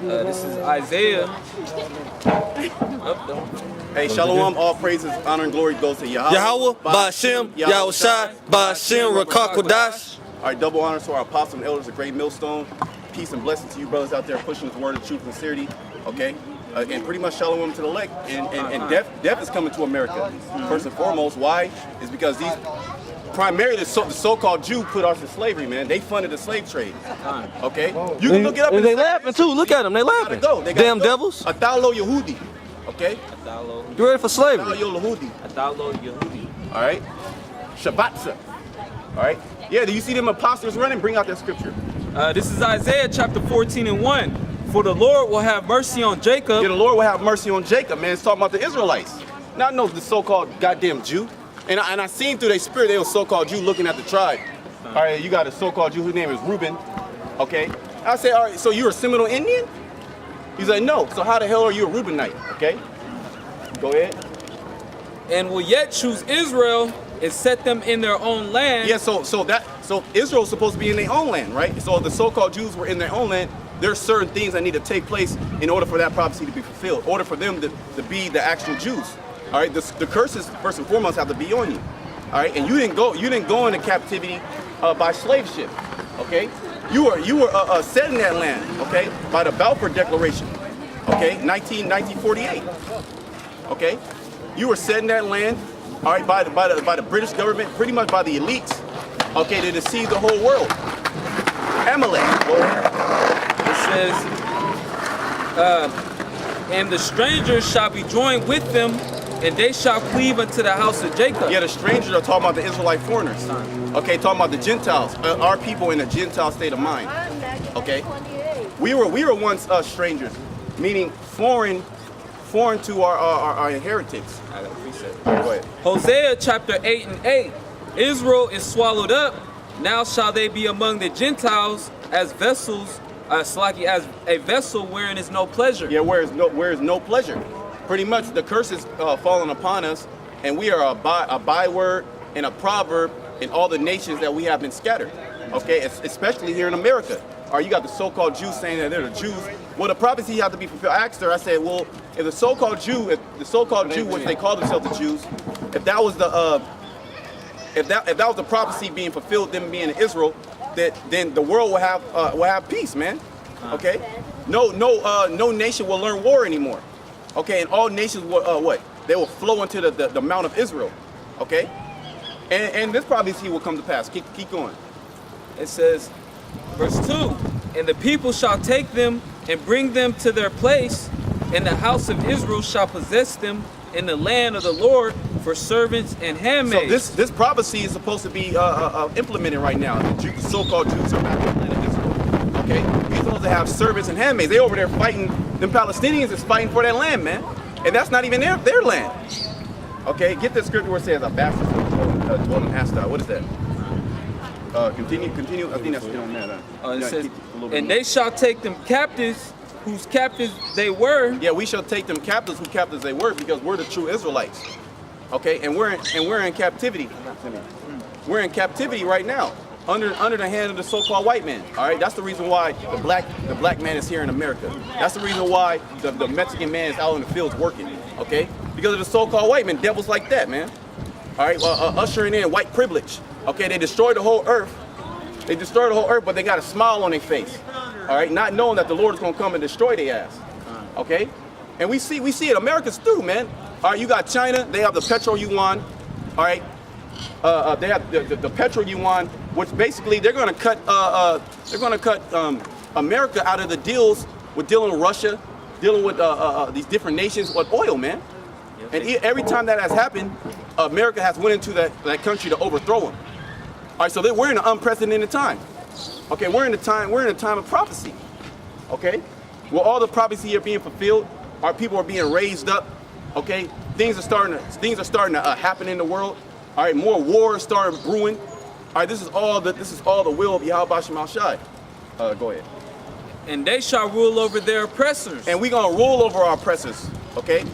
This is Isaiah. Hey, Shalom, all praises, honor, and glory goes to Yahweh. Yahweh, Ba'ashem, Yahushai, Ba'ashem, Rakakwadash. All right, double honors to our apostles and elders, a great millstone. Peace and blessings to you brothers out there pushing this word of truth and sincerity, okay? And pretty much shalom to the elect. And death is coming to America. First and foremost, why? Is because these, primarily the so-called Jew put us in slavery, man. They funded the slave trade, okay? You can look it up. And they laughing too, look at them, they laughing. Damn devils. Atalo Yehudi, okay? You ready for slavery? Atalo Yehudi. Atalo Yehudi. All right? Shabbatza. All right? Yeah, do you see them apostles running? Bring out that scripture. This is Isaiah chapter 14 and 1. For the Lord will have mercy on Jacob. Yeah, the Lord will have mercy on Jacob, man. It's talking about the Israelites. Not no the so-called goddamn Jew. And I seen through their spirit they were so-called Jew looking at the tribe. All right, you got a so-called Jew whose name is Reuben. Okay? I say, all right, so you're a Seminole Indian? He's like, no. So how the hell are you a Reubenite? Okay? Go ahead. And will yet choose Israel and set them in their own land. Yeah, so Israel's supposed to be in their own land, right? So the so-called Jews were in their own land. There's certain things that need to take place in order for that prophecy to be fulfilled, in order for them to be the actual Jews. All right, the curses first and foremost have to be on you. All right, and you didn't go into captivity by slave ship. Okay, you were set in that land. Okay, by the Balfour Declaration. Okay, 1948. Okay, you were set in that land. All right, by the British government, pretty much by the elites. Okay, to deceive the whole world. Amalek. It says, and the strangers shall be joined with them, and they shall cleave unto the house of Jacob. Yeah, the strangers are talking about the Israelite foreigners. Okay, talking about the Gentiles, our people in a Gentile state of mind. Okay, we were once strangers, meaning foreign to our inheritance. I got a precept. Go ahead. Hosea chapter 8 and 8. Israel is swallowed up. Now shall they be among the Gentiles as vessels, as a vessel wherein is no pleasure. Yeah, where is no pleasure. Pretty much the curse is falling upon us, and we are a byword and a proverb in all the nations that we have been scattered. Okay, especially here in America. Or you got the so-called Jews saying that they're the Jews. Well, the prophecy had to be fulfilled. I asked her, I said, well, if the so-called Jew, which they call themselves the Jews, if that was the prophecy being fulfilled, them being in Israel, then the world will have peace, man. Okay, no nation will learn war anymore. Okay, and all nations will they will flow into the Mount of Israel. Okay, and this prophecy will come to pass. Keep going. It says, verse 2, and the people shall take them and bring them to their place, and the house of Israel shall possess them in the land of the Lord for servants and handmaids. So this prophecy is supposed to be implemented right now. The so-called Jews are back in the land of Israel. Okay, you're supposed to have servants and handmaids. They over there fighting. Them Palestinians is fighting for that land, man, and that's not even their land. Okay, get the scripture where it says a bastard dwelling Ashdod. What is that? Continue. I think that's on that. It says, and they shall take them captives, whose captives they were. Yeah, we shall take them captives, whose captives they were, because we're the true Israelites. Okay, and we're in captivity. We're in captivity right now, under the hand of the so-called white man. All right, that's the reason why the black man is here in America. That's the reason why the Mexican man is out in the fields working. Okay, because of the so-called white man, devils like that, man. All right, ushering in white privilege. Okay, they destroyed the whole earth. They destroyed the whole earth, but they got a smile on their face. All right, not knowing that the Lord is gonna come and destroy their ass. Okay, and we see it. America's through, man. All right, you got China. They have the petro yuan. All right, they have the petro yuan, which basically they're gonna cut America out of the deals with dealing with Russia, dealing with these different nations with oil, man. And every time that has happened, America has went into that country to overthrow them. All right, so we're in an unprecedented time. Okay, we're in a time of prophecy. Okay, well, all the prophecy are being fulfilled. Our people are being raised up. Okay, things are starting to happen in the world. All right, more wars starting brewing. All right, this is all the will of Yahweh Ba'ashem Shai. Go ahead. And they shall rule over their oppressors. And we're gonna rule over our oppressors. Okay,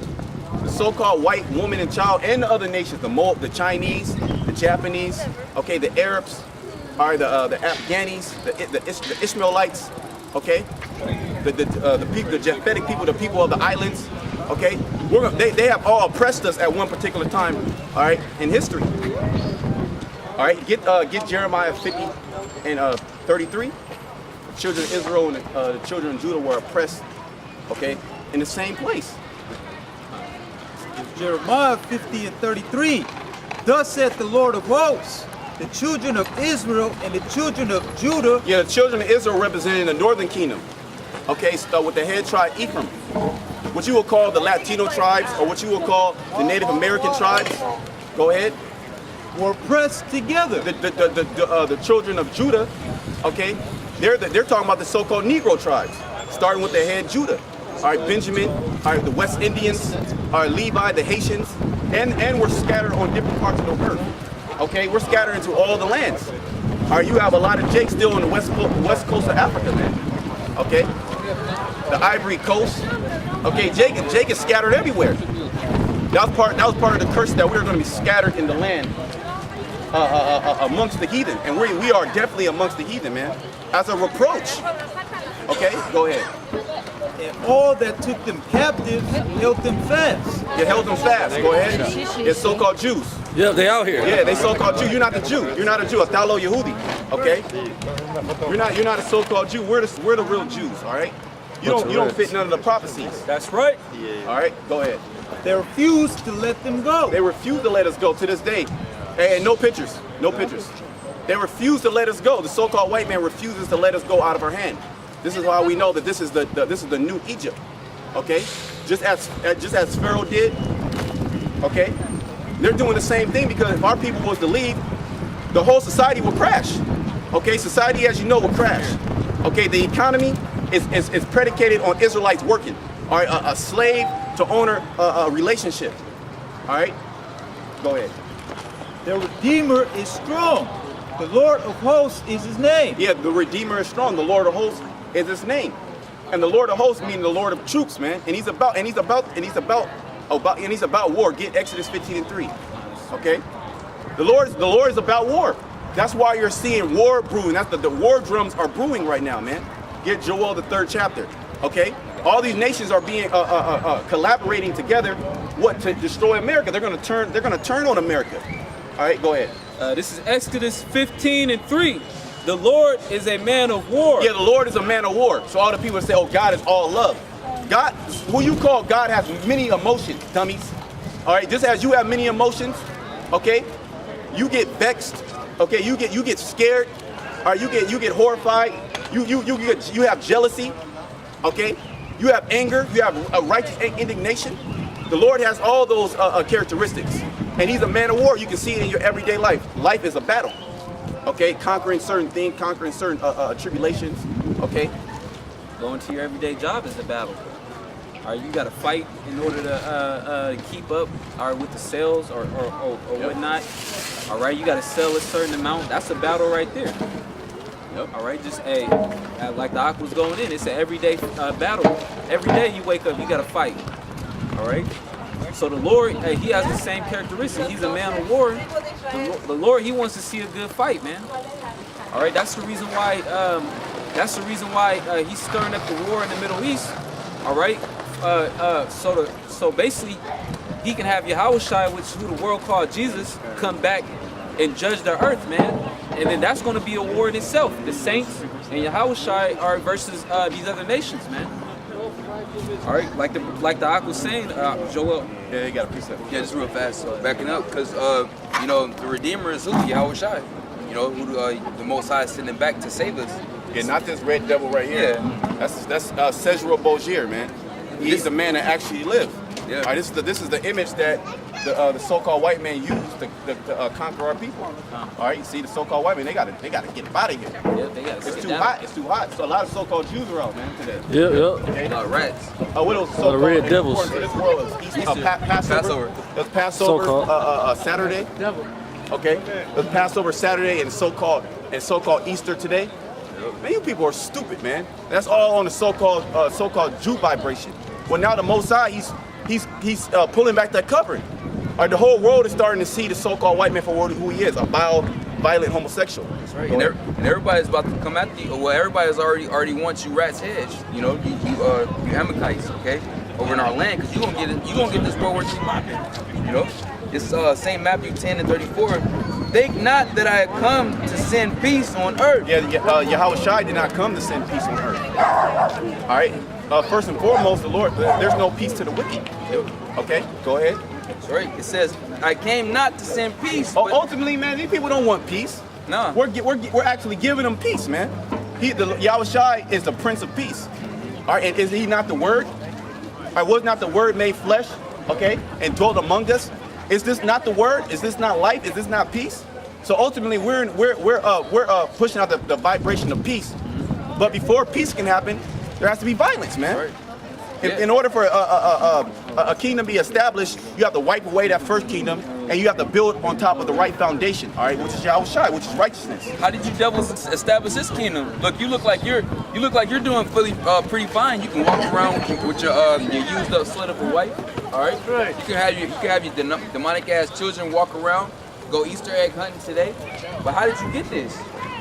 the so-called white woman and child, and the other nations, the Chinese, the Japanese, okay, the Arabs, all right, the Afghanis, the Ishmaelites, okay, the people, the Japhetic people, the people of the islands. Okay, they have all oppressed us at one particular time. All right, in history. All right, get Jeremiah 50 and 33. The children of Israel and the children of Judah were oppressed. Okay, in the same place. Jeremiah 50 and 33. Thus saith the Lord of hosts, the children of Israel and the children of Judah. Yeah, the children of Israel representing the northern kingdom. Okay, so with the head tribe Ephraim. What you will call the Latino tribes, or what you will call the Native American tribes. Go ahead. Were pressed together. The children of Judah, okay, they're talking about the so-called Negro tribes, starting with the head Judah. All right, Benjamin, all right, the West Indians, all right, Levi, the Haitians, and we're scattered on different parts of the earth. Okay, we're scattered into all the lands. All right, you have a lot of Jake still on the west coast of Africa, man. Okay, the Ivory Coast. Okay, Jake is scattered everywhere. That was part of the curse that we were going to be scattered in the land amongst the heathen, and we are definitely amongst the heathen, man. As a reproach. Okay, go ahead. And all that took them captives held them fast. You held them fast. Go ahead. It's so-called Jews. Yeah, they out here. Yeah, they so-called Jew. You're not the Jew. You're not a Jew. A Thalo Yehudi. Okay. You're not a so-called Jew. We're the real Jews. All right. You don't fit none of the prophecies. That's right. All right. Go ahead. They refused to let them go. They refuse to let us go to this day. And no pictures. No pictures. They refuse to let us go. The so-called white man refuses to let us go out of our hand. This is why we know that this is the new Egypt. Okay? Just as Pharaoh did. Okay? They're doing the same thing, because if our people was to leave, the whole society will crash. Okay? Society, as you know, will crash. Okay? The economy is predicated on Israelites working. All right? A slave to owner relationship. All right? Go ahead. Their Redeemer is strong. The Lord of hosts is his name. Yeah, the Redeemer is strong. The Lord of hosts is his name. And the Lord of hosts means the Lord of troops, man. And he's about war. Get Exodus 15 and 3. Okay? The Lord is about war. That's why you're seeing war brewing. That's the war drums are brewing right now, man. Get Joel the 3rd chapter. Okay? All these nations are being collaborating together, to destroy America. They're gonna turn on America. All right, go ahead. This is Exodus 15 and 3. The Lord is a man of war. Yeah, the Lord is a man of war. So all the people say, oh, God is all love. God, who you call God, has many emotions, dummies. All right, just as you have many emotions, okay, you get vexed, okay, you get scared, all right, you get horrified, you have jealousy, okay, you have anger, you have a righteous indignation. The Lord has all those characteristics. And he's a man of war. You can see it in your everyday life. Life is a battle. Okay, conquering certain things, conquering certain tribulations. Okay, Going to your everyday job is a battle. All right, you got to fight in order to keep up, with the sales or whatnot. All right, you got to sell a certain amount. That's a battle right there. Yep. All right, just like the Aqua's going in. It's an everyday battle. Every day you wake up, you got to fight. All right. So the Lord, he has the same characteristic. He's a man of war. The Lord, he wants to see a good fight, man. All right, that's the reason why. He's stirring up the war in the Middle East. All right. So basically, he can have Yahushua, which who the world called Jesus, come back and judge the earth, man. And then that's going to be a war in itself. The saints and Yahushua are versus these other nations, man. All right, like the Ak was saying, Joel. Yeah, you got a precept. Yeah, just real fast. So backing up, because the Redeemer is who? Yahushua. Who the Most High is sending back to save us. Yeah, not this red devil right here. Yeah. That's Cesaro Borgia, man. He's the man that actually lived. Yeah. All right, this is the image that the so-called white man used to conquer our people. All right, you see the so-called white man, they gotta get up out of here. Yeah, they gotta It's too hot. It's too hot. So a lot of so-called Jews are out, man, today. Yep. Okay? Rats. What else? So-called red devils. To this world is Passover. That's Passover. So-called. Saturday. Okay. That's Passover Saturday and so-called Easter today. Man, you people are stupid, man. That's all on the so-called Jew vibration. Well, now the Most High, he's pulling back that covering. All right, the whole world is starting to see the so-called white man for who he is, a vile violent homosexual. That's right. Go And, ahead. and everybody's about to come after you. Well, everybody's already wants you rats heads. You know, you Amalekites, okay, over in our land, because you gonna get this World War III popping. You know, it's St. Matthew 10:34. Think not that I have come to send peace on earth. Yeah, Yahweh Shai did not come to send peace on earth. All right. First and foremost, the Lord. There's no peace to the wicked. Okay. Go ahead. That's right. It says, I came not to send peace. Oh, But ultimately, man, these people don't want peace. no. We're actually giving them peace, man. Yahweh Shai is the Prince of Peace. All right, and is he not the Word? All right, was not the Word made flesh? Okay, and dwelt among us. Is this not the Word? Is this not life? Is this not peace? So ultimately, we're pushing out the vibration of peace. But before peace can happen, there has to be violence, man. Right. In order for a kingdom to be established, you have to wipe away that first kingdom, and you have to build on top of the right foundation. All right, which is Yahweh Shai, which is righteousness. How did you devils establish this kingdom? Look, you look like you're doing pretty fine. You can walk around with your used up slit of a wife. All right. Right. You can have your demonic ass children walk around, go Easter egg hunting today. But how did you get this?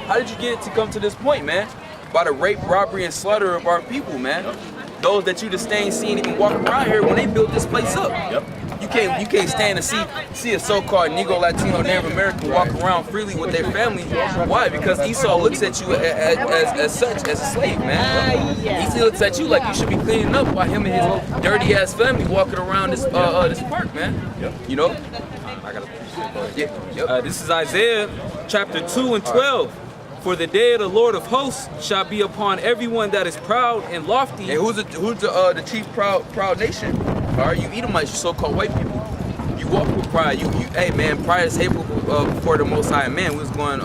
How did you get it to come to this point, man? By the rape, robbery, and slaughter of our people, man. Those that you disdain seeing even walk around here when they built this place up. Yep. You can't stand to see a so-called Negro, Latino, Native American walk around freely with their family. Why? Because Esau looks at you as such, as a slave, man. He looks at you like you should be cleaning up while him and his dirty ass family walking around this park, man. Yep. You know? I gotta. Yeah. Yep. This is Isaiah chapter 2 and 12. For the day of the Lord of hosts shall be upon everyone that is proud and lofty. Hey, who's the chief proud nation? All right, you Edomites, you so-called white people. You walk with pride. Hey man, pride is hateful before the Most High man. We was going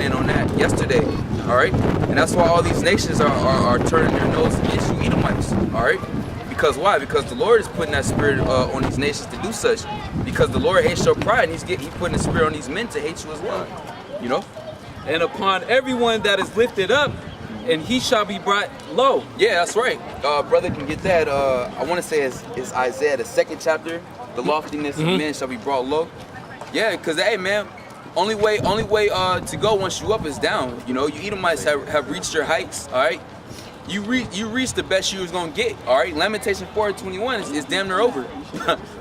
in on that yesterday. All right, and that's why all these nations are turning their nose against you Edomites. All right, because why? Because the Lord is putting that spirit on these nations to do such. Because the Lord hates your pride, and He's putting the spirit on these men to hate you as well. You know. And upon everyone that is lifted up, and he shall be brought low. Yeah, that's right. Brother can get that. I want to say it's Isaiah, the 2nd chapter. The loftiness of men shall be brought low. Yeah, because, hey, man, only way to go once you up is down. You know, you Edomites have reached your heights, all right? You reached the best you was going to get, all right? Lamentation 4:21 is damn near over,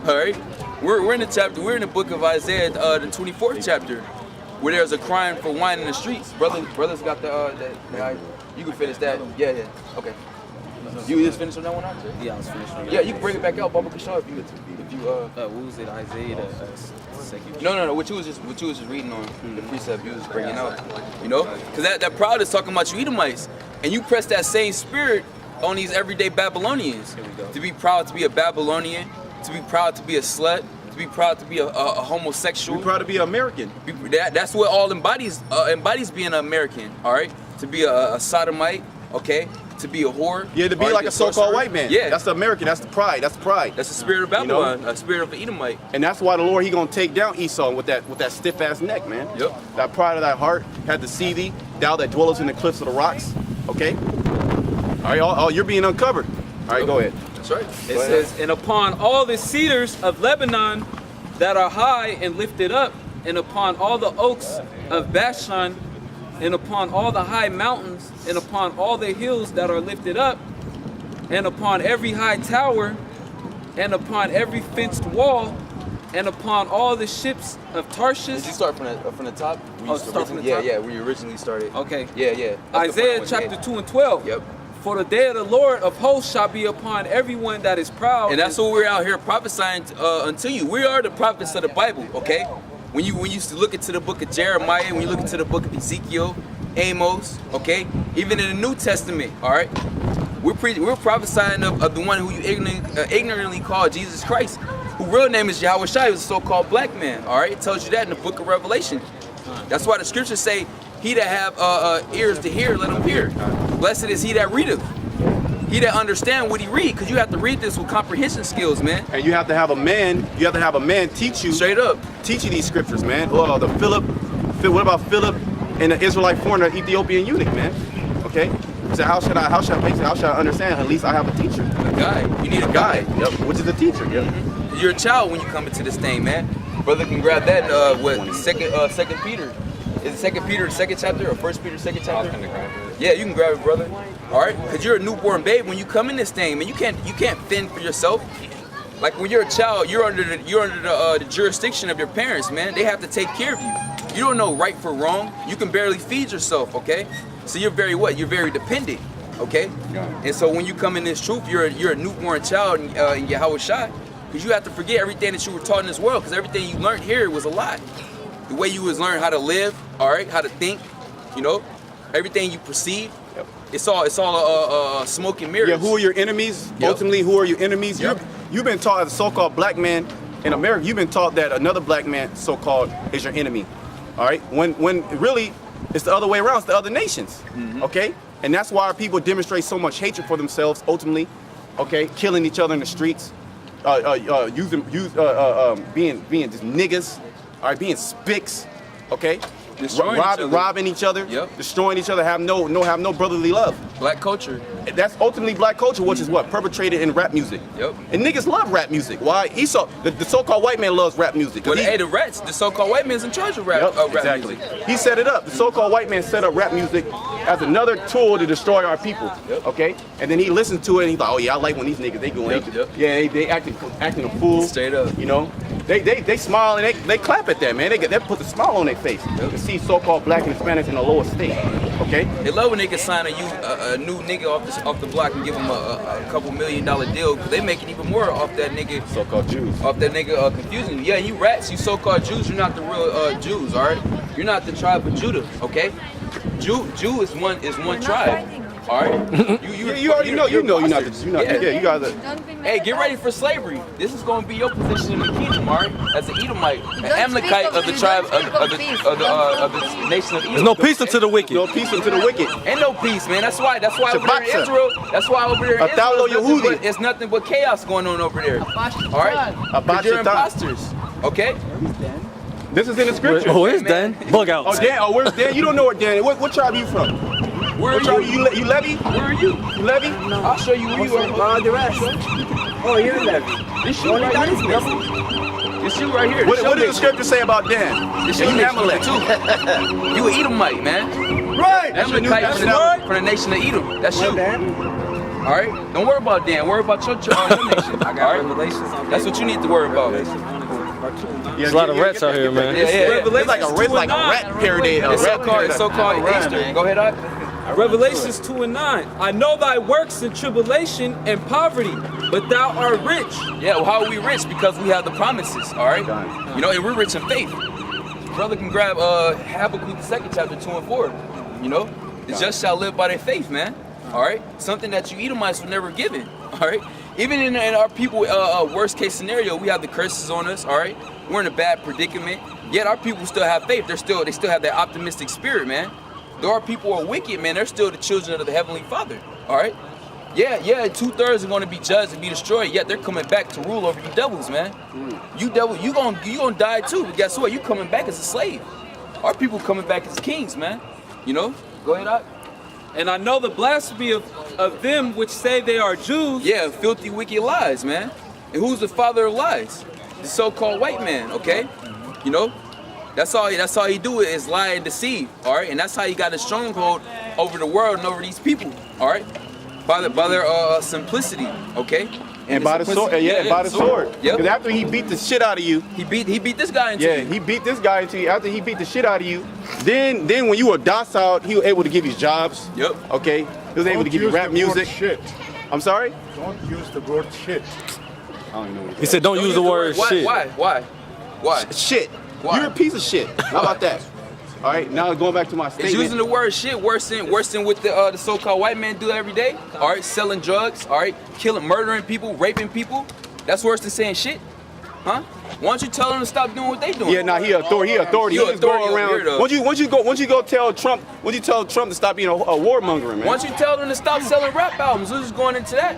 all right? We're in the book of Isaiah, the 24th chapter. Where there's a crying for wine in the streets. Brothers got the you can finish that. Yeah. Okay. You just finished on that one out too? Yeah, I was finished. Yeah, you can bring it back out. Bubba can show if you what was it? Isaiah the second. No. What you was just reading on the precept you was bringing out. You know, because that proud is talking about you Edomites, and you press that same spirit on these everyday Babylonians. Here we go. To be proud to be a Babylonian, to be proud to be a slut, to be proud to be a homosexual. We're proud to be American. That's what all embodies being an American, all right? To be a sodomite, okay? To be a whore. Yeah, to be like a so-called white man. Yeah. That's the American. That's the pride. That's the pride. That's the spirit of Babylon, a spirit of the Edomite. And that's why the Lord, He gonna take down Esau with that stiff ass neck, man. Yep. That pride of thy heart had to see thee, thou that dwellest in the cliffs of the rocks. Okay. All right. All you're being uncovered. All right. Go ahead. That's right. It says, and upon all the cedars of Lebanon that are high and lifted up, and upon all the oaks of Bashan, and upon all the high mountains, and upon all the hills that are lifted up, and upon every high tower, and upon every fenced wall, and upon all the ships of Tarshish. Did you start from the top? Start from the top? Yeah, where you originally started. Okay. Yeah. That's Isaiah the front one, chapter 2 and 12. Yep. For the day of the Lord of hosts shall be upon everyone that is proud. And that's what we're out here prophesying unto you. We are the prophets of the Bible, okay? When you look into the book of Jeremiah, when you look into the book of Ezekiel, Amos, okay? Even in the New Testament, all right? We're prophesying of the one who you ignorantly call Jesus Christ, whose real name is Yahweh Shai, who's a so-called black man, all right? It tells you that in the book of Revelation. That's why the scriptures say, he that have ears to hear, let him hear. Blessed is he that readeth. He that understand what he read, because you have to read this with comprehension skills, man. And you have to have a man. You have to have a man teach you. Straight up. Teach you these scriptures, man. What about Philip and the Israelite foreigner, Ethiopian eunuch, man? Okay. So how should I understand? At least I have a teacher. A guide. You need a guide. Yep. Which is a teacher. Yep. You're a child when you come into this thing, man. Brother can grab that. Second Peter. Is it 2 Peter, the 2nd chapter, or 1 Peter, 2nd chapter? Yeah, you can grab it, brother. All right, because you're a newborn babe when you come in this thing, man. You can't fend for yourself. Like when you're a child, you're under the jurisdiction of your parents, man. They have to take care of you. You don't know right from wrong. You can barely feed yourself, okay? So you're very what? You're very dependent, okay? And so when you come in this truth, you're a newborn child in Yahweh Shai, because you have to forget everything that you were taught in this world, because everything you learned here was a lie. The way you was learn how to live, all right, how to think, you know, everything you perceive. Yep. It's all smoke and mirrors. Yeah, who are your enemies? Yep. Ultimately, who are your enemies? Yep. You've been taught as a so-called black man in America, you've been taught that another black man, so-called, is your enemy. All right? When really, it's the other way around. It's the other nations. Okay? And that's why our people demonstrate so much hatred for themselves, ultimately. Okay? Killing each other in the streets. Being just niggas. All right? Being spicks. Okay? Robbing each other, Yep. destroying each other, have no brotherly love. Black culture. That's ultimately black culture, which is what? Perpetrated in rap music. Yep. And niggas love rap music. Why? The so-called white man loves rap music. But hey, the so-called white man's in charge of rap, rap exactly. music. He set it up. The so-called white man set up rap music as another tool to destroy our people. Yep. Okay? And then he listened to it and he thought, oh yeah, I like when these niggas, they going, Yep. yeah, they acting a fool. Straight up. You know? They smile and they clap at that, man. They put the smile on their face to see so-called black and Hispanics in a lower state. Okay? They love when they can sign a new nigga off the block and give him a couple $1 million deal, because they making even more off that nigga. So-called Jews. Off that nigga confusing you. Yeah, you rats, you so-called Jews, you're not the real Jews, all right? You're not the tribe of Judah, okay? Jew is one tribe. All right, you already know. You're not. Yeah, you guys are. Hey, get ready for slavery. This is going to be your position in the kingdom, all right? As an Edomite, an Amalekite of the tribe of the nation of Edom. There's no peace unto the wicked. No peace unto the wicked. Ain't no peace, man. That's why over there in Israel. That's why over there in Israel, it's nothing but chaos going on over there. All right, because you're imposters. Okay. This is in the scripture. Oh, it's Dan. Bug out. Oh, Dan. Oh, where's Dan? You don't know where Dan is. What tribe are you from? Where are you? You Levy? Where are you? You Levy? I'll show you where you are. Oh, you're Levy. This shoe right here. This shoe right here. What does the scripture say about Dan? This shoe Amalek too. You an Edomite, man. Right. Amalekite from the nation of Edom. That's you. All right. Don't worry about Dan. Worry about your nation. I got Revelations on That's what you need to worry about. There's a lot of rats out here, man. Yeah. It's like a rat parody. It's so-called Easter. Go ahead, Revelations 2:9. I know thy works in tribulation and poverty, but thou art rich. Yeah, well, how are we rich? Because we have the promises, all right? You know, and we're rich in faith. Brother can grab Habakkuk 2nd chapter 2 and 4. You know, the just shall live by their faith, man. All right? Something that you Edomites were never given, all right? Even in our people, worst case scenario, we have the curses on us, all right? We're in a bad predicament, yet our people still have faith. They still have that optimistic spirit, man. Though our people are wicked, man, they're still the children of the Heavenly Father, all right? Yeah, 2/3 are going to be judged and be destroyed, yet they're coming back to rule over you devils, man. You devil, you gonna die too, but guess what? You coming back as a slave. Our people coming back as kings, man. You know? Go ahead, Doc. And I know the blasphemy of them which say they are Jews. Yeah, filthy, wicked lies, man. And who's the father of lies? The so-called white man, okay? You know? That's all he do is lie and deceive, all right? And that's how he got a stronghold over the world and over these people, all right? By their simplicity, okay? And by the sword, by the sword. Yep. Because after he beat the shit out of you, he beat this guy into you. he beat this guy into you. After he beat the shit out of you, then when you were docile, he was able to give you jobs. Yep. Okay. He was able to give you rap music. Shit. I'm sorry. Don't use the word shit. I don't even know what He said, don't use the word shit. Why? Shit. Why? You're a piece of shit. How about that? All right. Now going back to my statement. Is using the word shit worse than what the so-called white men do every day? All right, selling drugs. All right, murdering people, raping people. That's worse than saying shit, huh? Why don't you tell them to stop doing what they doing? Yeah, nah, he authority. He just going around. Once you go tell Trump to stop being a warmonger, man. Why don't you tell them to stop selling rap albums? Who's just going into that?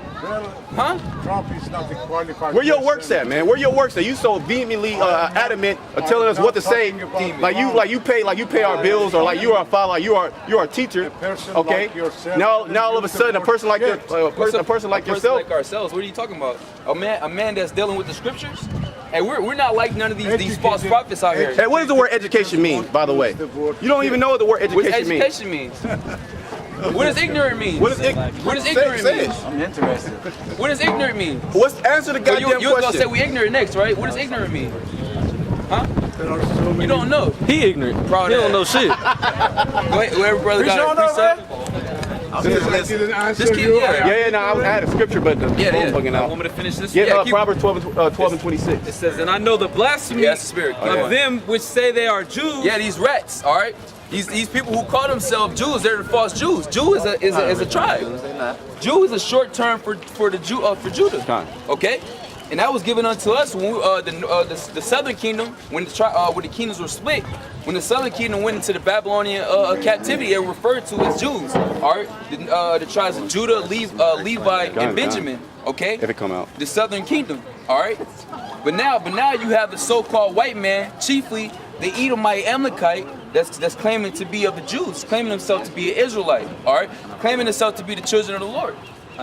Huh? Trump is not qualified. Where your works at, man? Where your works at? You so vehemently adamant of telling us what to say, like you pay our bills, or like you are a father, like you are a teacher. Okay. Now all of a sudden, a person like yourself. Like ourselves. What are you talking about? A man that's dealing with the scriptures. Hey, we're not like none of these false prophets out here. Hey, what does the word education mean, by the way? You don't even know what the word What education means. education means? What does ignorant mean? What does ignorant mean? I'm interested. What does ignorant mean? What's answer the Well, goddamn you're gonna question? say we ignorant next, right? What does ignorant mean? Huh? You don't know. He ignorant. Proud He of don't know that. shit. Go ahead, whoever brother got a precept. Just keep, Yeah, no, I had a scripture, but the Yeah, phone's bugging I out. want me to finish this? Yeah, keep- Proverbs 12 and 26. It says, and I know the blasphemy Yeah, that's the spirit. of them which say they are Jews. Yeah, these rats, all right? These people who call themselves Jews, they're the false Jews. Jew is a tribe. Jew is a short term for the Jew for Judah. Time. Okay, and that was given unto us when we, the southern kingdom, when the kingdoms were split. When the southern kingdom went into the Babylonian captivity, they were referred to as Jews. All right, the tribes of Judah, Levi, and Benjamin. Okay, If it come out. the southern kingdom. All right, but now you have the so-called white man, chiefly the Edomite Amalekite, that's claiming to be of the Jews, claiming himself to be an Israelite. All right, claiming himself to be the children of the Lord.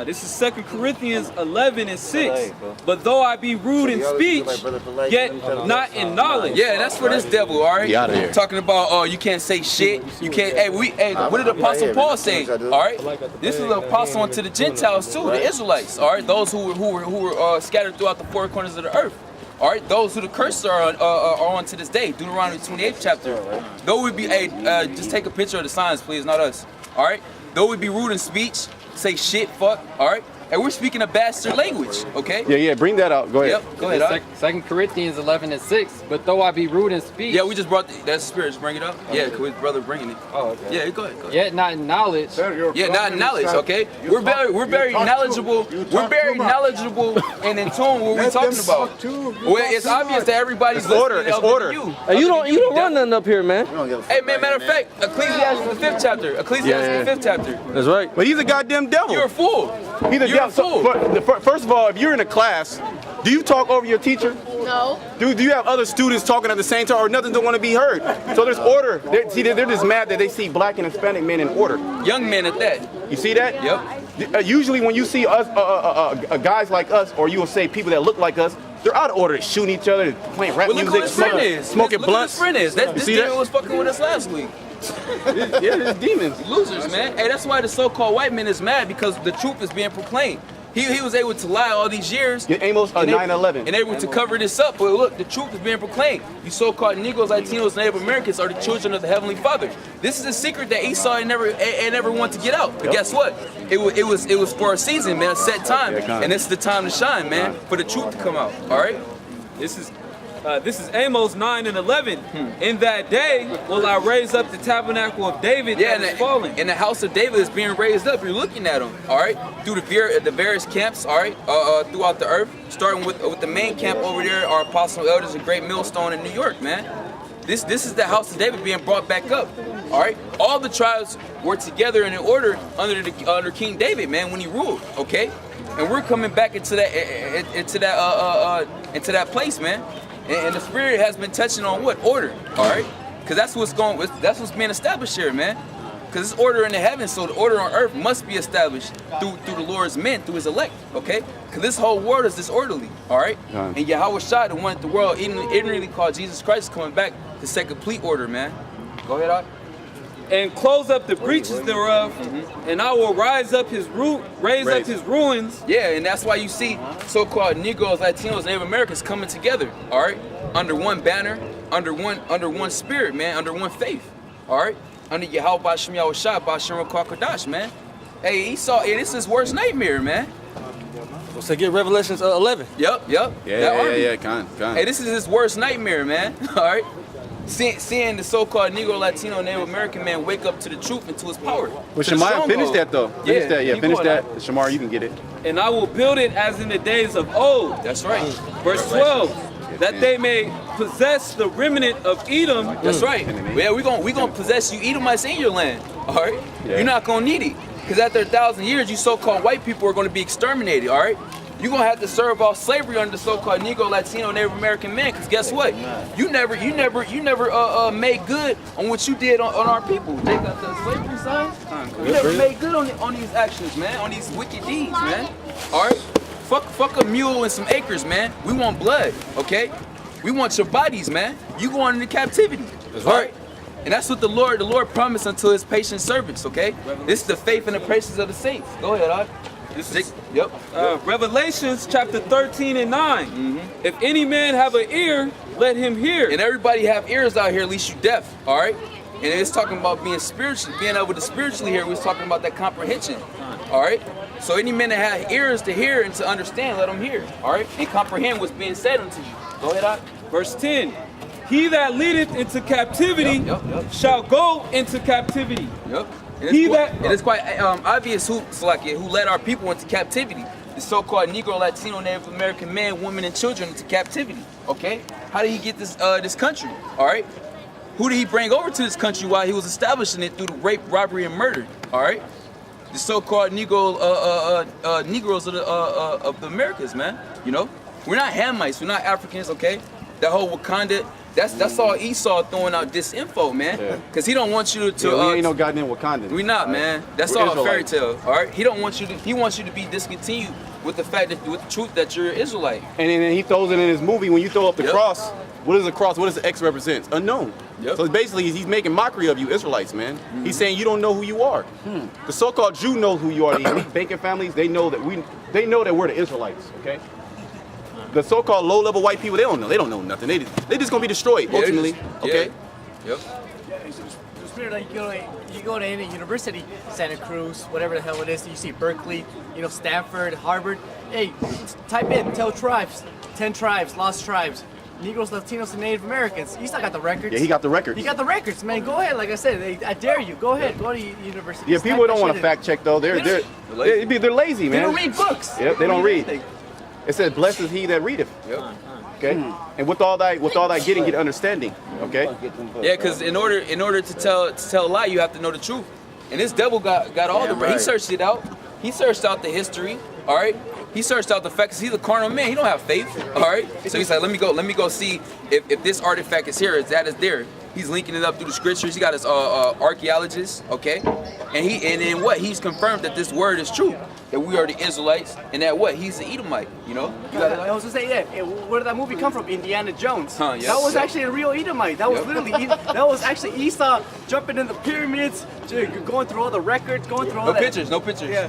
This is 2 Corinthians 11 and 6. But though I be rude in speech, yet not in knowledge. Yeah, that's for this devil, all right? Be outta here. Talking about, oh, you can't say shit. You can't, hey, what did Apostle Paul say? All right? This is an apostle unto the Gentiles too, the Israelites, all right? Those who were scattered throughout the four corners of the earth. All right, those who the curses are on to this day. Deuteronomy 28th chapter. Though we be, just take a picture of the signs, please, not us. All right? Though we be rude in speech, say shit, fuck, all right? And we're speaking a bastard language, okay? Yeah, bring that out. Go ahead. Yep, go ahead. all right? 2 Corinthians 11 and 6. But though I be rude in speech, Yeah, we just brought that's the spirit. Just bring it up. Yeah, cause his brother bringing it. oh, okay. Yeah, go ahead. Yet not in knowledge. Yeah, not knowledge, okay? We're very knowledgeable. We're very knowledgeable and in tune with what we're talking about. Well, it's obvious that everybody's It's order, listening it's other order. than you. Hey, you don't run nothing up here, man. Hey man, matter of fact, Ecclesiastes the 5th chapter. Ecclesiastes the 5th chapter. That's right. But he's a goddamn devil. You're a fool. He's a You're a devil. So, fool. first of all, if you're in a class, do you talk over your teacher? No. Do you have other students talking at the same time, or nothing don't want to be heard? So there's order. They're just mad that they see black and Hispanic men in order. Young men at that. You see that? Yep. Usually when you see us, guys like us, or you will say people that look like us, they're out of order, shooting each other, playing rap Well, look who music, his friend is. smoking Look who blunts. his friend is. You This see demon that? was fucking with us last week. Yeah, there's demons. Losers, man. Hey, that's why the so-called white man is mad, because the truth is being proclaimed. He was able to lie all these years. Yeah, Amos 9/11. And able to cover this up. But look, the truth is being proclaimed. You so-called Negroes, Latinos, Native Americans are the children of the Heavenly Father. This is a secret that Esau ain't never wanted to get out. But guess what? It was for a season, man, a set time. And this is the time to shine, man, for the truth to come out. All right? This is Amos 9 and 11. In that day will I raise up the tabernacle of David that is fallen. And the house of David is being raised up. You're looking at them, all right? Through the various camps, all right, throughout the earth. Starting with the main camp over there, our apostle elders, a great millstone in New York, man. This is the house of David being brought back up, all right? All the tribes were together and in order under King David, man, when he ruled, okay? And we're coming back into that place, man. And the spirit has been touching on what? Order, all right? Because that's what's being established here, man. Because it's order in the heavens, so the order on earth must be established through the Lord's men, through his elect, okay? Because this whole world is disorderly, all right? And Yahweh Shai, the one that the world ignorantly called Jesus Christ, is coming back to set complete order, man. Go ahead, Art. And close up the breaches thereof, and I will raise up his ruins. Yeah, and that's why you see so-called Negroes, Latinos, Native Americans coming together, all right, under one banner, under one spirit, man, under one faith, all right, under Yahweh Bashem Yahweh Shai, Bashem Rakah Kodash, man. Hey, Esau, this is his worst nightmare, man. So get Revelations 11. Yep. Yeah, kind. Hey, this is his worst nightmare, man. All right. Seeing the so-called Negro, Latino, Native American man wake up to the truth and to his power. But Shamar, finish that though. Finish that. Out. Shamar, you can get it. And I will build it as in the days of old. That's right. Verse 12. That they may possess the remnant of Edom. That's right. Yeah, we gonna possess you Edomites in your land. All right. Yeah. You're not gonna need it, because after 1,000 years, you so-called white people are gonna be exterminated. All right. You're gonna have to serve off slavery under the so-called Negro, Latino, Native American men. Because guess what? You never made good on what you did on our people. They got the slavery sign. You never made good on these actions, man. On these wicked deeds, man. All right. fuck a mule and some acres, man. We want blood, okay? We want your bodies, man. You going into captivity. That's all right. And that's what the Lord promised unto his patient servants, okay? This is the faith and the praises of the saints. Go ahead, Art. Yep. Revelations chapter 13 and 9. If any man have an ear, let him hear. And everybody have ears out here, at least you deaf, all right? And it's talking about being able to spiritually hear. We're talking about that comprehension, all right? So any man that have ears to hear and to understand, let them hear, all right? And comprehend what's being said unto you. Go ahead, Art. Verse 10. He that leadeth into captivity Yep. shall go into captivity. Yep. And it's quite obvious who led our people into captivity. The so-called Negro, Latino, Native American men, women, and children into captivity. Okay? How did he get this country? All right? Who did he bring over to this country while he was establishing it through the rape, robbery, and murder? All right? The so-called Negroes of the Americas, man. You know, we're not Hamites, we're not Africans. Okay? That whole Wakanda. That's all Esau throwing out disinfo, man. Cause he don't want you to. We ain't no goddamn Wakandans. We not, man. That's We're all a fairy Israelites. tale. All right. He wants you to be discontinued with the fact that with the truth that you're an Israelite. And then he throws it in his movie when you throw up the Yep. cross. What is the cross? What does the X represent? Unknown. Yep. So basically, he's making mockery of you Israelites, man. He's saying you don't know who you are. The so-called Jew knows who you are. The elite banking families, they know that we're the Israelites. Okay. The so-called low-level white people, they don't know. They don't know nothing. They just gonna be destroyed Yeah, ultimately. yeah. Okay. Yep. Spirit, like you go to any university, Santa Cruz, whatever the hell it is, you see Berkeley, Stanford, Harvard. Hey, type in, tell tribes, 10 tribes, lost tribes, Negroes, Latinos, and Native Americans. You still got the records. Yeah, he got the records. You got the records, man. Go ahead. Like I said, I dare you. Go ahead. Go to university. Yeah, people don't want to fact check though. They're lazy, man. They don't read books. Yep, they don't read. anything. It says, "Blessed is he that readeth." Yep. Okay. And with all that getting, get understanding. Okay. Yeah, because in order to tell a lie, you have to know the truth. And this devil got all the. He searched it out. He searched out the history. All right. He searched out the facts. He's a carnal man. He don't have faith. All right. So he's like, let me go see if this artifact is here. Is there? He's linking it up through the scriptures. He got his archaeologists. Okay. And then what? He's confirmed that this word is true. That we are the Israelites, and that what? He's the Edomite. You know. I was gonna say, where did that movie come from? Indiana Jones. Huh, yes. That was actually a real Edomite. That was Yep. literally, that was actually Esau jumping in the pyramids, going through all the records, going through all that. No pictures. Yeah.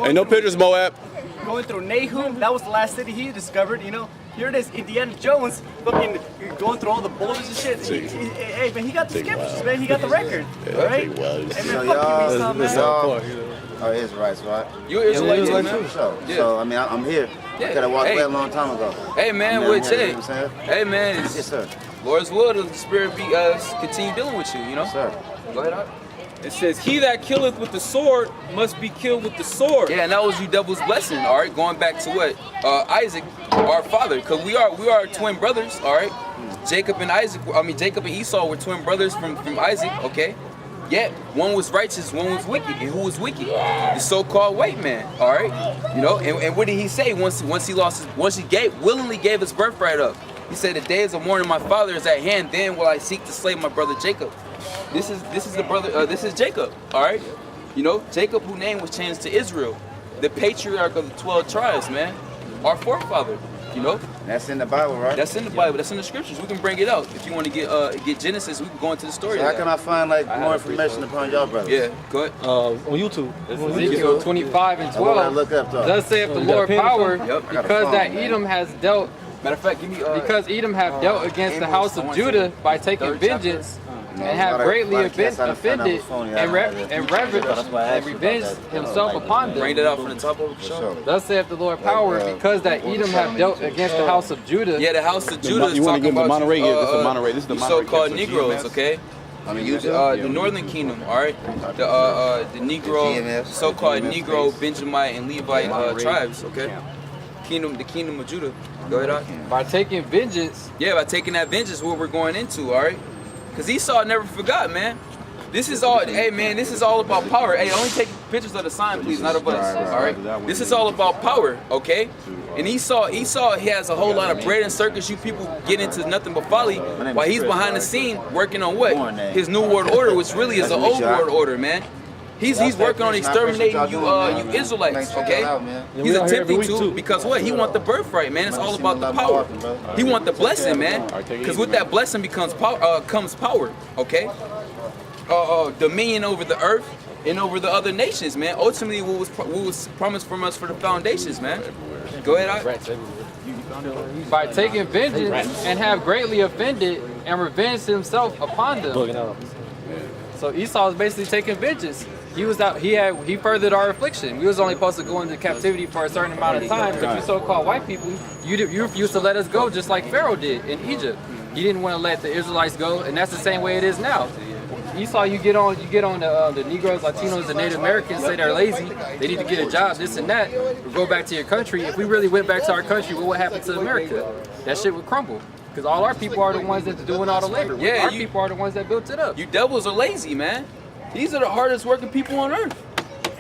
Ain't no pictures, Moab. Going through Nahum. That was the last city he discovered. Here it is, Indiana Jones, fucking going through all the boulders and shit. Hey man, he got the scriptures, man. He got the record. All right. Hey man, fuck you, Esau, man. Are Israelites, right? You're Israelite, Israelite man. too. So I mean, I'm here. Yeah. I could have walked Hey. away a long time ago. Hey man, I'm what's here, it? you know what I'm saying? Hey man, Yes, it's sir. Lord's will the Spirit be continue dealing with you. Sir. Go ahead. Art. It says, he that killeth with the sword must be killed with the sword. Yeah, and that was you devil's blessing. All right, going back to what Isaac, our father, because we are twin brothers. All right, Jacob and Esau were twin brothers from Isaac. Okay. Yet one was righteous, one was wicked. And who was wicked? The so-called white man. All right, And what did he say once he willingly gave his birthright up? He said, "The days of mourning my father is at hand. Then will I seek to slay my brother Jacob." This is the brother. This is Jacob. All right, Jacob, whose name was changed to Israel, the patriarch of the 12 tribes, man, our forefather. That's in the Bible, right? That's in the Bible. That's in the scriptures. We can bring it out if you want to get Genesis. We can go into the story. So how of can that. I find more information upon y'all brothers? Yeah, go ahead. On YouTube. Ezekiel 25 and What would I 12. look up though? Thus saith the You got a Lord pen or power, something? Yep. because that Edom has dealt, Matter of fact, give me because Edom have dealt against the house of Judah by taking third chapter. vengeance, and have greatly offended and revenged himself upon Bring them. that out from the top over the show. Thus saith the Lord power, because that Edom have dealt against the house of Judah. Yeah, the house of Judah is You wanna talking give them the about Monterey? Yeah, this is the Monterey. This is the you Monterey so-called capital, Negroes, GMS. okay? I mean, The Northern Kingdom, all right? The Negro, GMS, so-called GMS Negro, states. Benjamite, and Levite tribes, okay? The kingdom of Judah. Go ahead, Art. By taking vengeance, Yeah, by taking that vengeance, what we're going into, all right? Because Esau never forgot, man. This is all, hey man, this is all about power. Hey, only take pictures of the sign, please, not of us, all right? This is all about power, okay? And Esau, he has a whole lot of bread and circus. You people get into nothing but folly while he's behind the scene working on what? His new world order, which really is an old world order, man. He's working on exterminating you Israelites, okay? He's attempting to because what? He want the birthright, man. It's all about the power. He want the blessing, man. Because with that blessing becomes power, comes power, okay? Dominion over the earth and over the other nations, man. Ultimately, what was promised from us for the foundations, man. Go ahead, By taking vengeance and have greatly offended and revenged himself upon them. So Esau was basically taking vengeance. He was out. He furthered our affliction. We was only supposed to go into captivity for a certain amount of time. But you so-called white people, you refused to let us go, just like Pharaoh did in Egypt. You didn't want to let the Israelites go, and that's the same way it is now. Esau, you get on the Negroes, Latinos, and Native Americans say they're lazy. They need to get a job, this and that. Or go back to your country. If we really went back to our country, what would happen to America? That shit would crumble. Because all our people are the ones that's doing all the labor. Yeah, our people are the ones that built it up. You devils are lazy, man. These are the hardest working people on earth.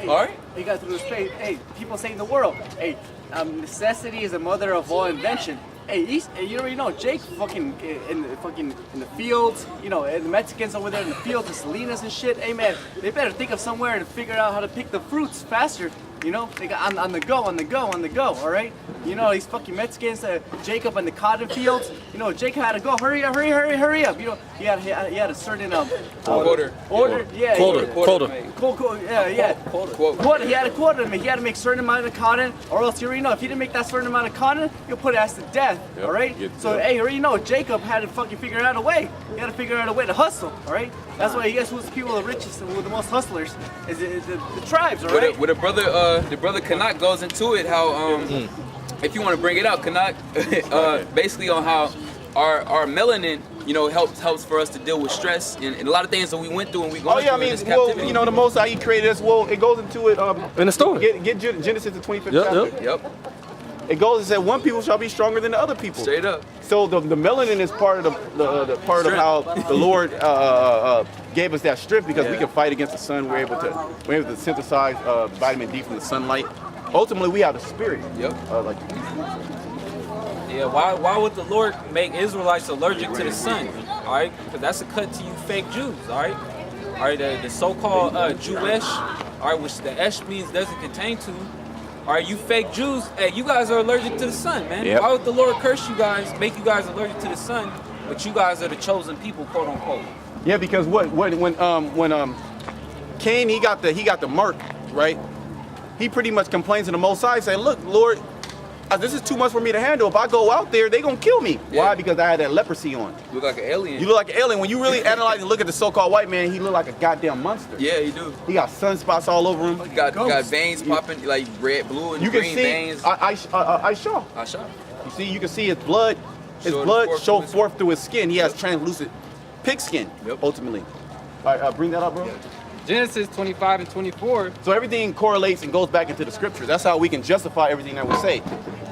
All right? You got to respect. Hey, people say in the world, hey, necessity is the mother of all invention. Hey, you already know Jake fucking in the fields, you know, and the Mexicans over there in the fields, the Salinas and shit. Hey man, they better think of somewhere to figure out how to pick the fruits faster. You know, they got on the go. All right. You know these fucking Mexicans, Jacob in the cotton fields. You know, Jake had to go. Hurry up. You know, he had a certain Order. Yeah. Quota. Yeah. Quota. He had a quota. He had to make a certain amount of cotton, or else you already know if he didn't make that certain amount of cotton, you'll put his ass to death. All right. So hey, you already know Jacob had to fucking figure out a way. He had to figure out a way to hustle. All right. That's why you guess who's the people the richest and who the most hustlers is the tribes. All right. With the brother Kanak goes into it how if you want to bring it out, Kanak basically on how our melanin, you know, helps for us to deal with stress and a lot of things that we went through and we going through in this captivity. You know, the Most High, He created us. Well, it goes into it in the story. Get Genesis the 25th chapter. Yep. It goes and said one people shall be stronger than the other people. Straight up. So the melanin is part of the part of how the Lord gave us that strength because we can fight against the sun. We're able to synthesize vitamin D from the sunlight. Ultimately, we have the spirit. Yep. Yeah, why would the Lord make Israelites allergic to the sun? All right, because that's a cut to you fake Jews. All right, the so-called Jewish, all right, which the esh means doesn't contain to. All right, you fake Jews, hey, you guys are allergic to the sun, man. Yep. Why would the Lord curse you guys, make you guys allergic to the sun, but you guys are the chosen people, quote unquote? Yeah, because when Cain he got the mark, right? He pretty much complains to the Most High, saying, "Look, Lord, this is too much for me to handle. If I go out there, they gonna kill me. Yeah. Why? Because I had that leprosy on. You look like an alien. You look like an alien. When you really analyze and look at the so-called white man, he look like a goddamn monster. Yeah, you do. He got sunspots all over him. He got veins popping like red, blue, and You can green see. veins. I saw. I shot. You see, you can see his blood. His Showing blood forth show through his- forth through his skin. He has translucent pig skin. Yep. Ultimately. All right, bring that up, bro. Genesis 25 and 24. So everything correlates and goes back into the scriptures. That's how we can justify everything that we say,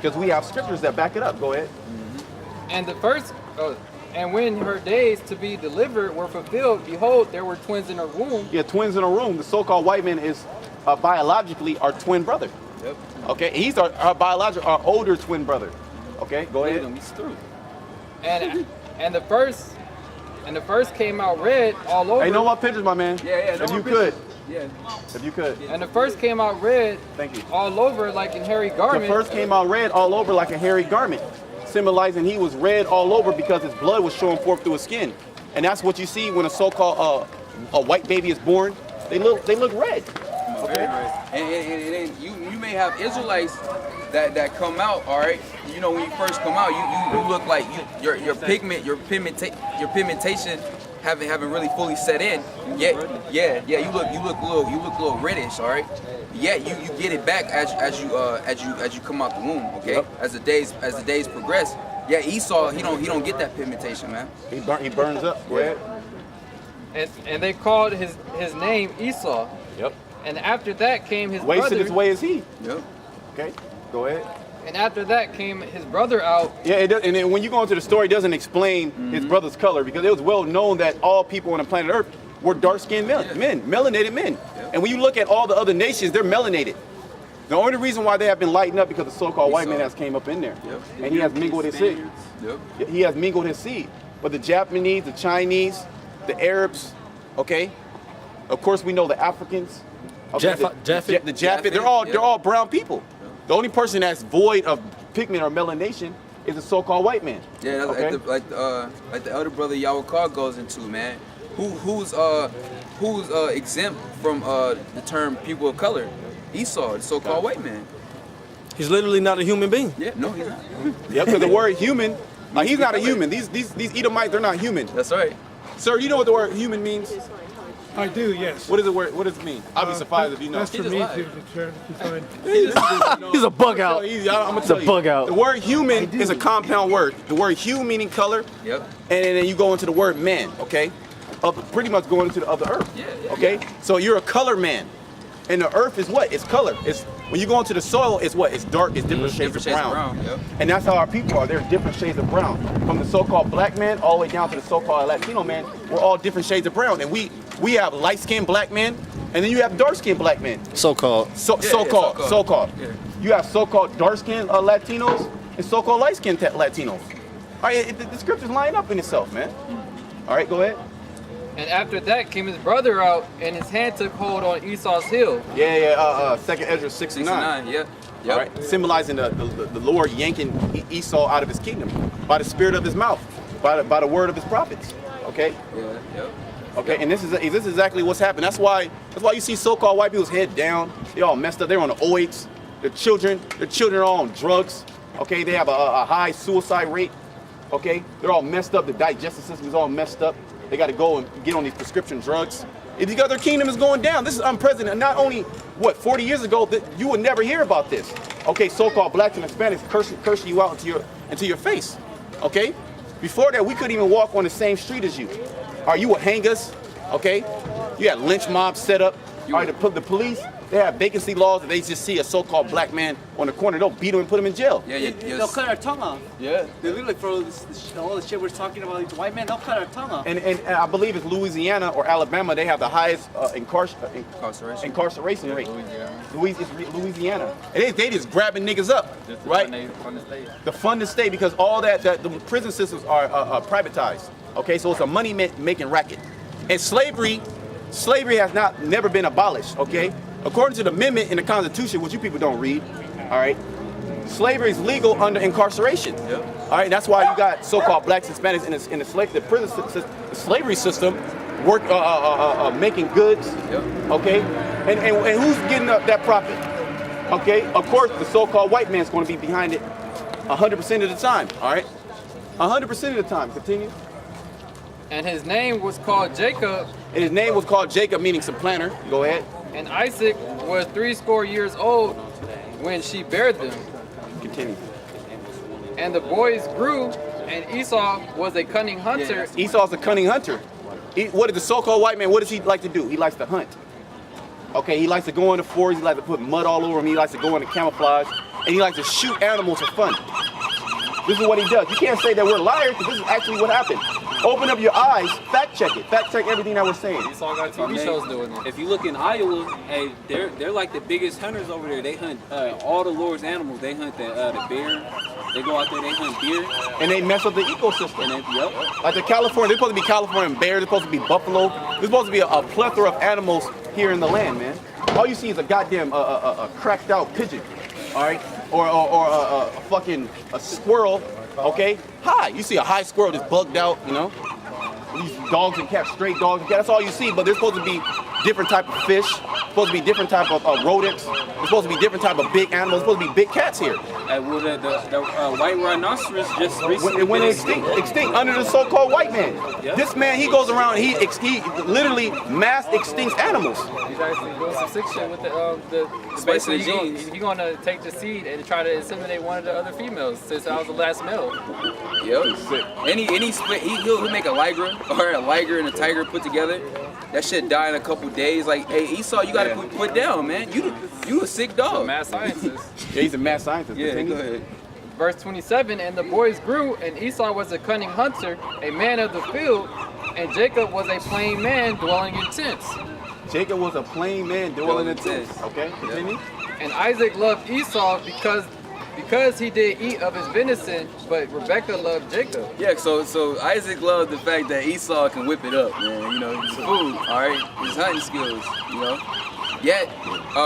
because we have scriptures that back it up. Go ahead. And the first, and when her days to be delivered were fulfilled, behold, there were twins in her womb. Yeah, twins in a room. The so-called white man is biologically our twin brother. Yep. Okay, he's our biological, our older twin brother. Okay, go ahead. He's through. And the first came out red all over. Hey, no more pictures, my man. Yeah, no If more you could. Yeah. If you could. And the first came out red Thank you. all over like in hairy The garment. first came out red all over like a hairy garment, symbolizing he was red all over because his blood was showing forth through his skin. And that's what you see when a so-called a white baby is born. They look red. Okay. And you may have Israelites that come out, all right. You know, when you first come out, you look like your pigmentation haven't really fully set in. Yeah. You look a little reddish, all right. Yeah, you get it back as you come out the womb, okay. Yep. As the days progress. Yeah, Esau he don't get that pigmentation, man. He burns up. Go ahead. And they called his name Esau. Yep. And after that came his Wasted brother. his way as he. Yep. Okay. Go ahead. And after that came his brother out. Yeah, it does, and then when you go into the story, it doesn't explain his brother's color, because it was well known that all people on the planet Earth were dark-skinned men, melanated men. Yeah. And when you look at all the other nations, they're melanated. The only reason why they have been lightened up because the so-called white man has came up in there, Yep. and he has mingled his seed. Yep. He has mingled his seed. But the Japanese, the Chinese, the Arabs, okay. Of course, we know the Africans. Okay, Japhet? the Japhet, they're all brown people. The only person that's void of pigment or melanation is a so-called white man. Yeah, that's Okay? like the elder brother Yawakar goes into, man. Who's exempt from the term people of color? Esau, the so-called white man. He's literally not a human being. Yeah, no, he's not. Yeah, because the word human, he's not a human. These Edomites, they're not human. That's right. Sir, you know what the word human means? I do, yes. What is the word? What does it mean? I'll be surprised if you know. That's for me to define. He's a bug out. I'm gonna It's tell a you. bug out. The word human is a compound word. The word hue meaning color, Yep. and then you go into the word man, okay? Pretty much going into the other earth. Yeah, Okay? So you're a color man. And the earth is what? It's color. It's when you go into the soil, it's what? It's dark, it's different shades of brown. Yep. And that's how our people are. They're different shades of brown. From the so-called black man all the way down to the so-called Latino man, we're all different shades of brown. And we have light-skinned black men, and then you have dark-skinned black men. So-called. So-called. Yeah. You have so-called dark-skinned Latinos and so-called light-skinned Latinos. All right, the scriptures line up in itself, man. All right, go ahead. And after that came his brother out, and his hand took hold on Esau's heel. Yeah. 2nd Ezra 69. 69, yeah. Yep. All right, symbolizing the Lord yanking Esau out of his kingdom by the spirit of his mouth, by the word of his prophets. Okay. Yeah, yep. Okay, and this is exactly what's happened. That's why you see so-called white people's head down. They all messed up. They're on the OX. The children are all on drugs. Okay, they have a high suicide rate. Okay, they're all messed up. The digestive system is all messed up. They got to go and get on these prescription drugs. It's because their kingdom is going down. This is unprecedented. Not only 40 years ago that you would never hear about this. Okay, so-called blacks and Hispanics cursing you out into your face. Okay, before that we couldn't even walk on the same street as you. Or you would hang us. Okay, you had lynch mobs set up. All right, the police, they have vacancy laws that they just see a so-called black man on the corner, they'll beat him and put him in jail. Yeah. They'll cut our tongue off. Yeah. They literally throw all the shit we're talking about, these white men, they'll cut our tongue off. And I believe it's Louisiana or Alabama, they have the highest incarceration rate. Louisiana. And they just grabbing niggas up, right? The fund to stay, because all that the prison systems are privatized. Okay, so it's a money making racket. And slavery has never been abolished, okay? According to the amendment in the Constitution, which you people don't read, all right, slavery is legal under incarceration. Yep. All right, that's why you got so-called blacks and Hispanics in the prison the slavery system work making goods, Yep. okay? And who's getting that profit? Okay, of course, the so-called white man's going to be behind it 100% of the time, all right? 100% of the time. Continue. And his name was called Jacob, And his name was called Jacob, meaning supplanter. Go ahead. and Isaac was 80 years old when she bare them. Continue. And the boys grew, and Esau was a cunning hunter. Esau's a cunning hunter. What is the so-called white man? What does he like to do? He likes to hunt. Okay, he likes to go in the forest. He likes to put mud all over him. He likes to go into camouflage, and he likes to shoot animals for fun. This is what he does. You can't say that we're liars, because this is actually what happened. Open up your eyes, fact check it. Fact check everything that we're saying. Esau got TV shows doing it. If you look in Iowa, hey, they're like the biggest hunters over there. They hunt all the Lord's animals. They hunt the bear. They go out there, they hunt deer. And they mess up the ecosystem. And they, yep. Like California, they're supposed to be Californian bears, they're supposed to be buffalo. There's supposed to be a plethora of animals here in the land, man. All you see is a goddamn cracked out pigeon, all right? Or a squirrel, okay? You see a high squirrel just bugged out, you know? These dogs and cats, stray dogs and cats, that's all you see, but there's supposed to be different type of fish, supposed to be different type of rodents, there's supposed to be different type of big animals, there's supposed to be big cats here. Well, the white rhinoceros just recently It went extinct under the so-called white man. Yep. This man, he goes around, he literally mass extincts animals. He's actually doing some sick shit with the Splicing the basically genes. He's gonna take the seed and try to inseminate one of the other females since I was the last male. Yep. And he split. He'll make a liger and a tiger put together. That shit die in a couple days. Like, hey, Esau, you gotta put down, man. You a sick dog. Mad scientist. Yeah, he's a mad scientist. Yeah, Continue. go ahead. Verse 27, and the boys grew, and Esau was a cunning hunter, a man of the field, and Jacob was a plain man dwelling in tents. Jacob was a plain man dwelling in tents. Okay, continue. And Isaac loved Esau because he did eat of his venison, but Rebekah loved Jacob. Yeah, so Isaac loved the fact that Esau can whip it up, man. You know, it's food, all right? His hunting skills, you know? Yet,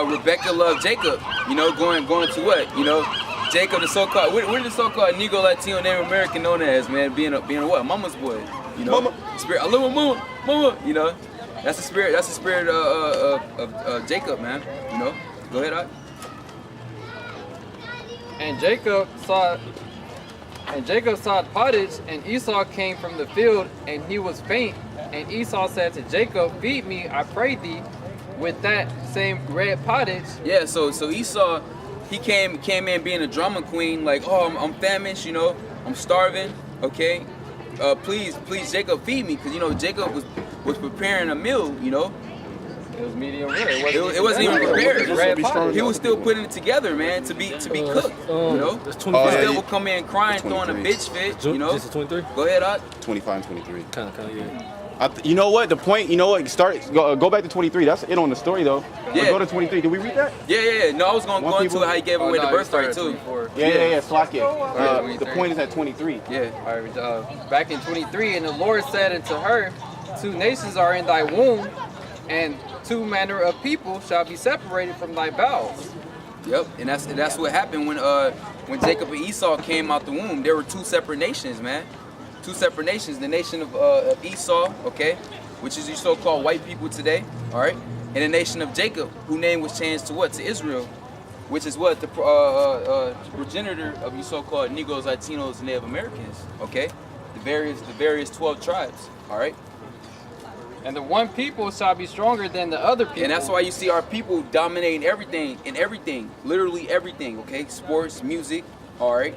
Rebecca loved Jacob. You know, going to what? You know, Jacob, the so-called, what is the so-called Negro, Latino, Native American known as, man? Being a what? Mama's boy. You know, spirit. I love my mama. You know, that's the spirit. That's the spirit of Jacob, man. You know, go ahead, Ike. And Jacob saw pottage, and Esau came from the field, and he was faint. And Esau said to Jacob, "Feed me, I pray thee, with that same red pottage." Yeah, so Esau, he came in being a drama queen, like, oh, I'm famished, you know, I'm starving, okay? Please, Jacob, feed me, because you know Jacob was preparing a meal, you know. It was medium rare. It wasn't even prepared. Red pottage. He was still putting it together, man, to be cooked, you know. That's The 23. devil come in crying, throwing a 23. bitch fit, you know. This is 23? Go ahead, Ike. 25 and 23. Kind of, yeah. You know what? The point, you know what? Go back to 23. That's it on the story, though. Yeah. Go to 23. Did we read that? Yeah. No, I was gonna go into how he gave away the birthright too. Yeah. Slack it. The point is at 23. Yeah. All right, back in 23, and the Lord said unto her, 2 nations are in thy womb, and 2 manner of people shall be separated from thy bowels. Yep, and that's what happened when Jacob and Esau came out the womb. There were 2 separate nations, man. 2 separate nations. The nation of Esau, okay, which is your so-called white people today, all right, and the nation of Jacob, whose name was changed to what? To Israel, which is what? The progenitor of your so-called Negroes, Latinos, and Native Americans, okay, the various 12 tribes, all right. And the one people shall be stronger than the other people. And that's why you see our people dominating everything, literally everything, okay? Sports, music, all right?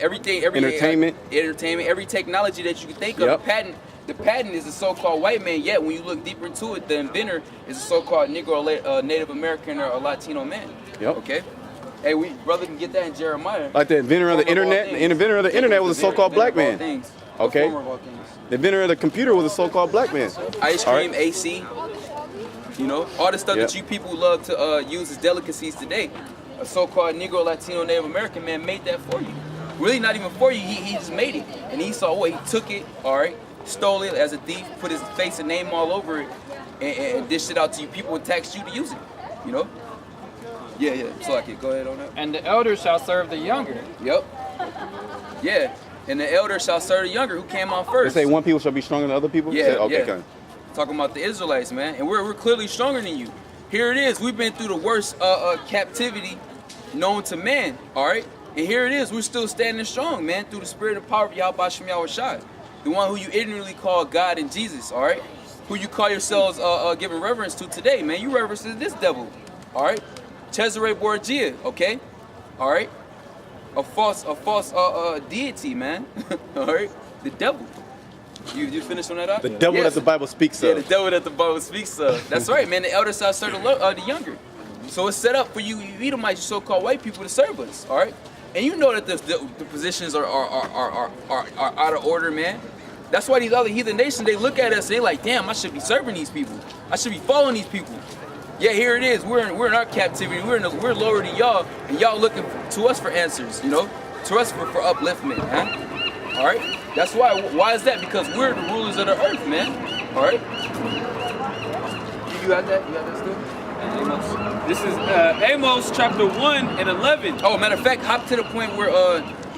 Everything, Entertainment, every technology that you can think of. Yep. The patent is a so-called white man, yet when you look deeper into it, the inventor is a so-called Negro, Native American, or a Latino man. Yep. Okay? Hey, brother can get that in Jeremiah. Like the inventor of the internet. The inventor of the internet was a so-called black man. Okay. The inventor of the computer was a so-called black man. Ice cream, AC, you know, all the stuff Yep. that you people love to use as delicacies today. A so-called Negro, Latino, Native American man made that for you. Really not even for you, he just made it. And he saw what, he took it, all right, stole it as a thief, put his face and name all over it, and dished it out to you. People would tax you to use it, you know? Yeah, so I could go ahead on that. And the elder shall serve the younger. Yep. Yeah, and the elder shall serve the younger, who came out They first. say one people shall be stronger than other people? Yeah, Okay, yeah. okay. Talking about the Israelites, man, and we're clearly stronger than you. Here it is. We've been through the worst captivity known to man, all right? And here it is. We're still standing strong, man, through the spirit and power of Yahweh Shem Yahushai, the one who you ignorantly call God and Jesus, all right? Who you call yourselves giving reverence to today, man. You reverence to this devil, all right? Cesare Borgia, okay? All right? A false deity, man. All right? The devil. You finished on that up? The devil Yes. that the Bible speaks Yeah, of. the devil that the Bible speaks of. That's right, man. The elder shall serve the younger. So it's set up for you Edomites, you so-called white people, to serve us. All right, and you know that the positions are out of order, man. That's why these other heathen nations, they look at us and they like, damn, I should be serving these people. I should be following these people. Yeah, here it is. We're in our captivity. We're lower than y'all, and y'all looking to us for answers. You know, to us for upliftment, man. All right. That's why. Why is that? Because we're the rulers of the earth, man. All right. You got that? You got that still? Amos. This is Amos chapter 1 and 11. Oh, matter of fact, hop to the point where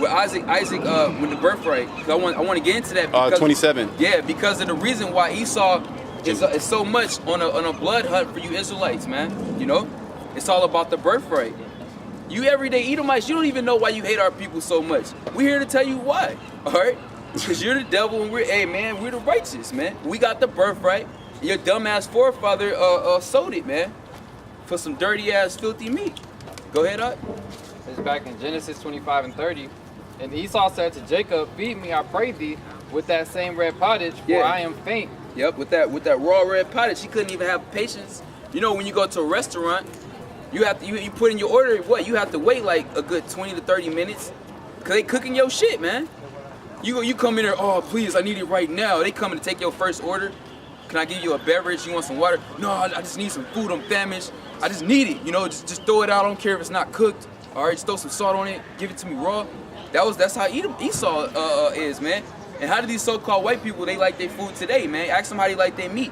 Isaac with the birthright. 'Cause I want to get into that. Because, 27. Yeah, because of the reason why Esau is so much on a blood hunt for you Israelites, man. You know, it's all about the birthright. You everyday Edomites, you don't even know why you hate our people so much. We're here to tell you why. All right, because you're the devil and we're the righteous, man. We got the birthright. Your dumbass forefather sold it, man, for some dirty ass filthy meat. Go ahead, Art. It's back in Genesis 25 and 30. And Esau said to Jacob, "Feed me, I pray thee, with that same red pottage, for Yeah. I am faint." Yep, with that raw red pottage, she couldn't even have patience. You know, when you go to a restaurant, you have to you put in your order. What, you have to wait like a good 20 to 30 minutes, cause they cooking your shit, man. You come in there, oh please, I need it right now. They come in to take your first order. Can I give you a beverage? You want some water? No, I just need some food. I'm famished. I just need it. You know, just throw it out. I don't care if it's not cooked. All right, just throw some salt on it. Give it to me raw. That's how Esau is, man. And how do these so-called white people, they like their food today, man? Ask them how they like their meat.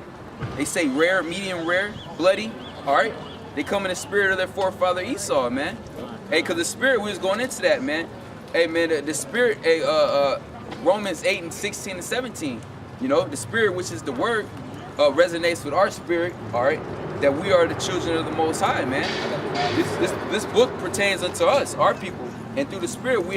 They say rare, medium rare, bloody, all right? They come in the spirit of their forefather Esau, man. Hey, because the spirit, we was going into that, man. Hey, man, the spirit, hey, Romans 8 and 16 and 17, you know, the spirit, which is the word, resonates with our spirit, all right, that we are the children of the Most High, man. This book pertains unto us, our people, and through the spirit, we